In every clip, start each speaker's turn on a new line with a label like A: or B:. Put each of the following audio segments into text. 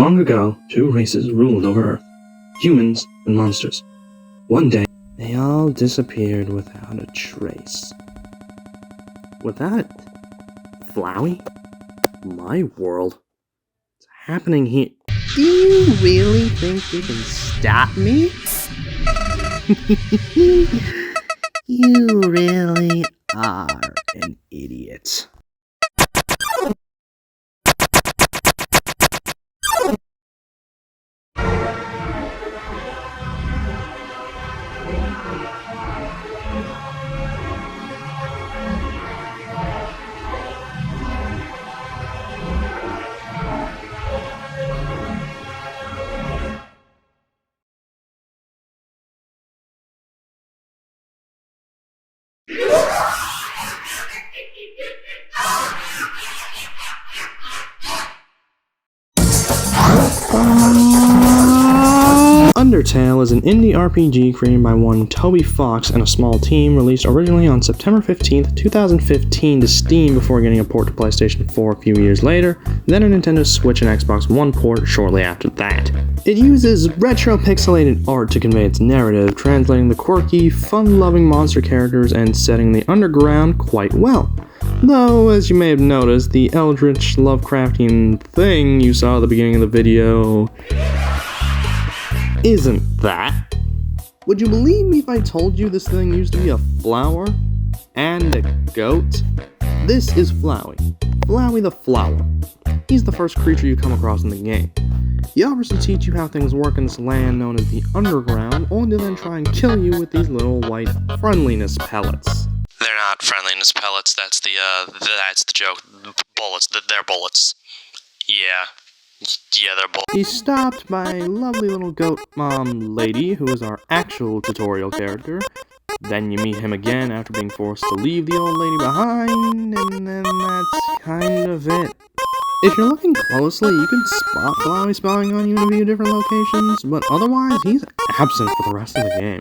A: Long ago, two races ruled over Earth, humans and monsters. One day, they all disappeared without a trace. Without it? Flowey? My world? What's happening here? Do you really think you can stop me? You really are an idiot. Undertale is an indie RPG created by one Toby Fox and a small team, released originally on September 15th, 2015 to Steam before getting a port to PlayStation 4 a few years later, then a Nintendo Switch and Xbox One port shortly after that. It uses retro pixelated art to convey its narrative, translating the quirky, fun-loving monster characters and setting the underground quite well. Though, as you may have noticed, the eldritch Lovecraftian thing you saw at the beginning of the video isn't that. Would you believe me if I told you this thing used to be a flower and a goat? This is Flowey. Flowey the Flower. He's the first creature you come across in the game. He offers to teach you how things work in this land known as the Underground, only to then try and kill you with these little white friendliness pellets.
B: They're not friendliness pellets, that's the joke. Bullets, they're bullets. Yeah, they're bullets.
A: He's stopped by a lovely little goat mom lady, who is our actual tutorial character. Then you meet him again after being forced to leave the old lady behind, and then that's kind of it. If you're looking closely, you can spot Flowey spying on you in a few different locations, but otherwise, he's absent for the rest of the game.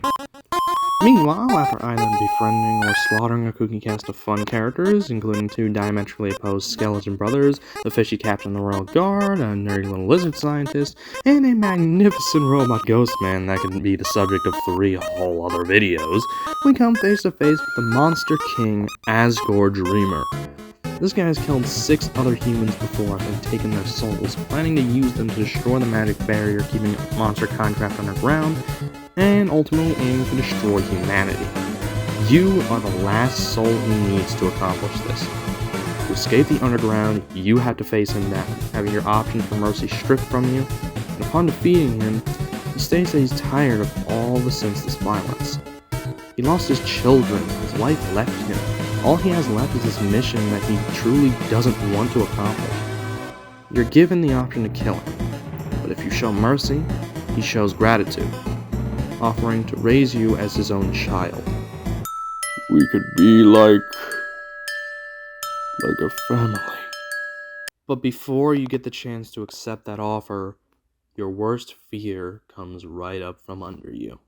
A: Meanwhile, after either befriending or slaughtering a kooky cast of fun characters, including two diametrically opposed skeleton brothers, the fishy captain of the Royal Guard, a nerdy little lizard scientist, and a magnificent robot ghost man that could be the subject of 3 whole other videos, we come face to face with the Monster King, Asgore Dreamer. This guy has killed 6 other humans before and taken their souls, planning to use them to destroy the magic barrier keeping Monster Contract underground, and ultimately aiming to destroy humanity. You are the last soul he needs to accomplish this. To escape the Underground, you have to face him down, having your options for mercy stripped from you, and upon defeating him, he states that he's tired of all the senseless violence. He lost his children, his wife left him. All he has left is this mission that he truly doesn't want to accomplish. You're given the option to kill him, but if you show mercy, he shows gratitude, offering to raise you as his own child. We could be like a family. But before you get the chance to accept that offer, your worst fear comes right up from under you.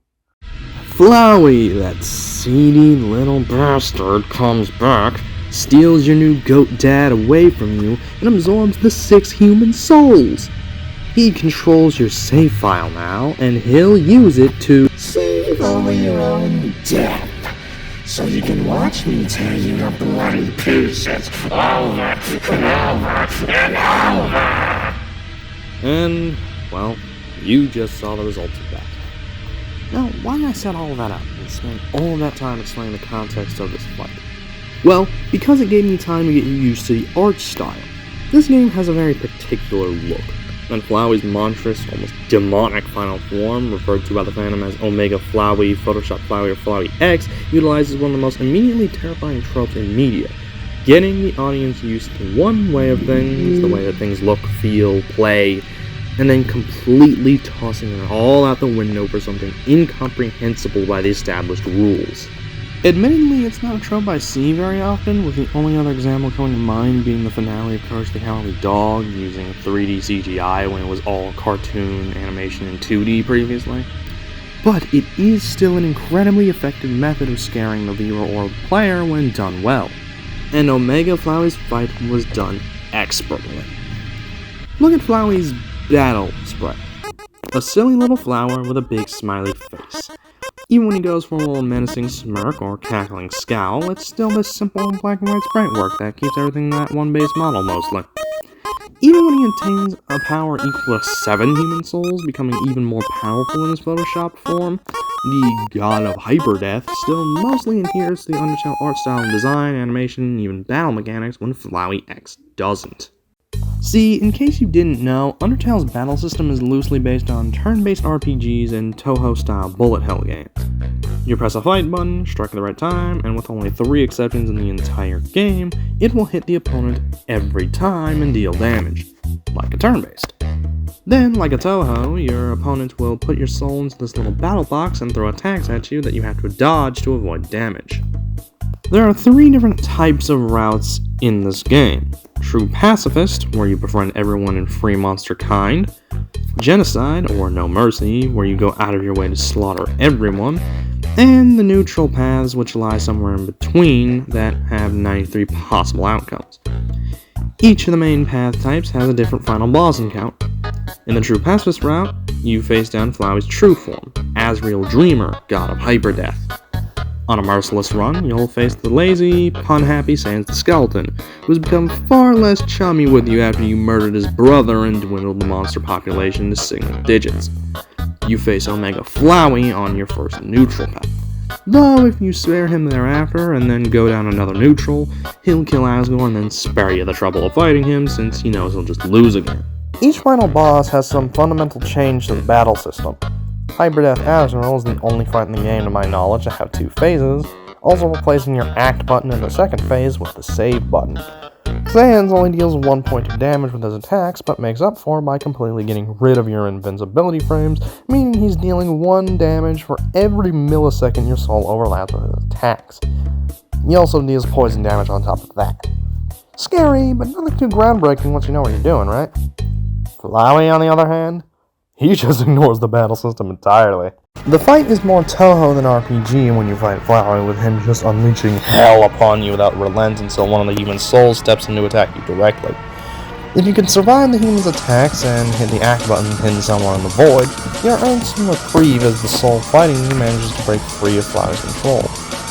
A: Flowey, that seedy little bastard, comes back, steals your new goat dad away from you, and absorbs the 6 human souls. He controls your save file now, and he'll use it to
C: save over your own death, so you can watch me tear you to bloody pieces over and over and over.
A: And, well, you just saw the result of that. Now, why did I set all of that up and spend all of that time explaining the context of this fight? Well, because it gave me time to get used to the art style. This game has a very particular look, and Flowey's monstrous, almost demonic final form, referred to by the fandom as Omega Flowey, Photoshop Flowey, or Flowey X, utilizes one of the most immediately terrifying tropes in media, getting the audience used to one way of things, the way that things look, feel, play, and then completely tossing it all out the window for something incomprehensible by the established rules. Admittedly, it's not a trope I see very often, with the only other example coming to mind being the finale of Courage the Cowardly Dog, using 3D CGI when it was all cartoon animation in 2D previously. But it is still an incredibly effective method of scaring the viewer or the player when done well. And Omega Flowey's fight was done expertly. Look at Flowey's battle spray. A silly little flower with a big smiley face. Even when he goes for a little menacing smirk or cackling scowl, it's still this simple black and white sprite work that keeps everything that one base model mostly. Even when he attains a power equal to 7 human souls, becoming even more powerful in his Photoshop form, the god of hyperdeath still mostly adheres to the Undertale art style and design, animation, and even battle mechanics when Flowey X doesn't. See, in case you didn't know, Undertale's battle system is loosely based on turn-based RPGs and Toho-style bullet hell games. You press a fight button, strike at the right time, and with only 3 exceptions in the entire game, it will hit the opponent every time and deal damage, like a turn-based. Then, like a Toho, your opponent will put your soul into this little battle box and throw attacks at you that you have to dodge to avoid damage. There are 3 different types of routes in this game. True Pacifist, where you befriend everyone in free monster kind. Genocide, or No Mercy, where you go out of your way to slaughter everyone. And the neutral paths, which lie somewhere in between, that have 93 possible outcomes. Each of the main path types has a different final boss encounter. In the True Pacifist route, you face down Flowey's true form, Azrael Dreamer, god of hyperdeath. On a merciless run, you'll face the lazy, pun-happy Sans the Skeleton, who's become far less chummy with you after you murdered his brother and dwindled the monster population to single digits. You face Omega Flowey on your first neutral path. Though if you spare him thereafter and then go down another neutral, he'll kill Asgore and then spare you the trouble of fighting him since he knows he'll just lose again. Each final boss has some fundamental change to the battle system. Hyperdeath Azrael is the only fight in the game to my knowledge to have 2 phases, also replacing your act button in the second phase with the save button. Sans only deals 1 point of damage with his attacks, but makes up for it by completely getting rid of your invincibility frames, meaning he's dealing 1 damage for every millisecond your soul overlaps with his attacks. He also deals poison damage on top of that. Scary, but nothing too groundbreaking once you know what you're doing, right? Flowey, on the other hand, he just ignores the battle system entirely. The fight is more Toho than RPG when you fight Flowey, with him just unleashing hell upon you without relent until one of the human souls steps in to attack you directly. If you can survive the human's attacks and hit the act button and pin someone in the void, you'll earn some reprieve as the soul fighting you manages to break free of Flowey's control,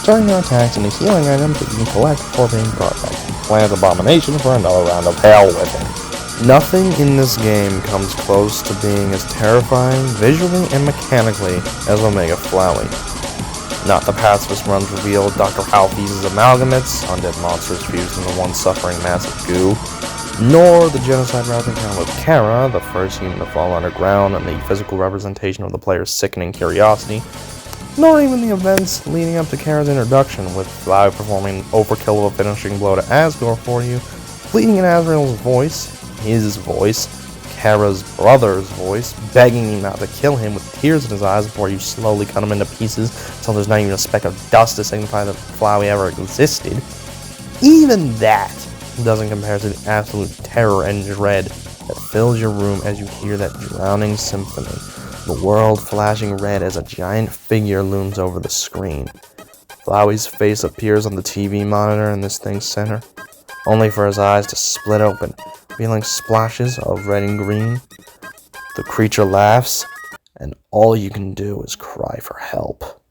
A: turning your attacks into healing items that you can collect before being brought back to Plans Abomination for another round of hell with him. Nothing in this game comes close to being as terrifying visually and mechanically as Omega Flowey. Not the pacifist runs reveal Dr. Halfie's amalgamates, undead monsters fused into one suffering mass of goo, nor the genocide route encounter with Kara, the first human to fall underground and the physical representation of the player's sickening curiosity, nor even the events leading up to Kara's introduction, with Flowey performing overkill of a finishing blow to Asgore for you, pleading in Azrael's voice, his voice, Kara's brother's voice, begging you not to kill him with tears in his eyes before you slowly cut him into pieces until there's not even a speck of dust to signify that Flowey ever existed. Even that doesn't compare to the absolute terror and dread that fills your room as you hear that drowning symphony, the world flashing red as a giant figure looms over the screen. Flowey's face appears on the TV monitor in this thing's center, only for his eyes to split open, revealing splashes of red and green. The creature laughs, and all you can do is cry for help.